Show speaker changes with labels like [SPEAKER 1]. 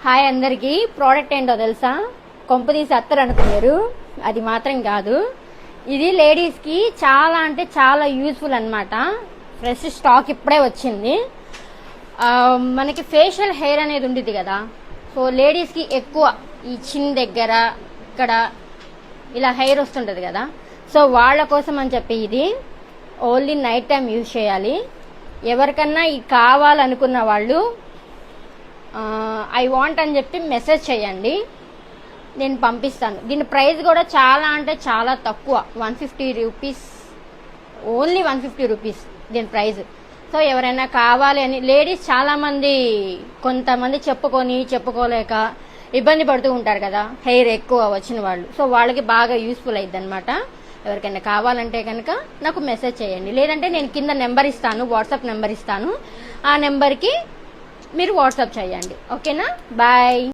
[SPEAKER 1] Hi అందరికి. Product ఏంటో తెలుసా? కొంపదీసి అత్తరు అనుకున్నారు, అది మాత్రం కాదు. ఇది లేడీస్ కి చాలా అంటే చాలా యూస్ఫుల్ అన్నమాట. ఫ్రెష్ స్టాక్ ఇప్పుడే వచ్చింది. మనకి ఫేషియల్ హెయిర్ అనేది ఉండేది కదా, సో లేడీస్ కి ఎక్కువ ఈ చిన్ దగ్గర ఇక్కడ ఇలా హెయిర్ వస్తుంటది కదా, సో వాళ్ళ కోసం అని చెప్పి ఇది ఓన్లీ నైట్ టైం యూజ్ చేయాలి. ఎవరికన్నా ఇది కావాలనుకున్న వాళ్ళు ఐ వాంట్ అని చెప్పి మెసేజ్ చేయండి, నేను పంపిస్తాను. దీని ప్రైస్ కూడా చాలా అంటే చాలా తక్కువ, 150 రూపీస్, ఓన్లీ 150 రూపీస్ దీని ప్రైస్. సో ఎవరైనా కావాలి అని లేడీస్ చాలా మంది, కొంతమంది చెప్పుకోలేక ఇబ్బంది పడుతూ ఉంటారు కదా, హెయిర్ ఎక్కువ వచ్చిన వాళ్ళు. సో వాళ్ళకి బాగా యూస్ఫుల్ అయ్యిద్ది అనమాట. ఎవరికైనా కావాలంటే కనుక నాకు మెసేజ్ చేయండి, లేదంటే నేను కింద నెంబర్ ఇస్తాను, వాట్సాప్ నెంబర్ ఇస్తాను, ఆ నెంబర్కి మీరు వాట్సాప్ చేయండి. ఓకేనా? బాయ్.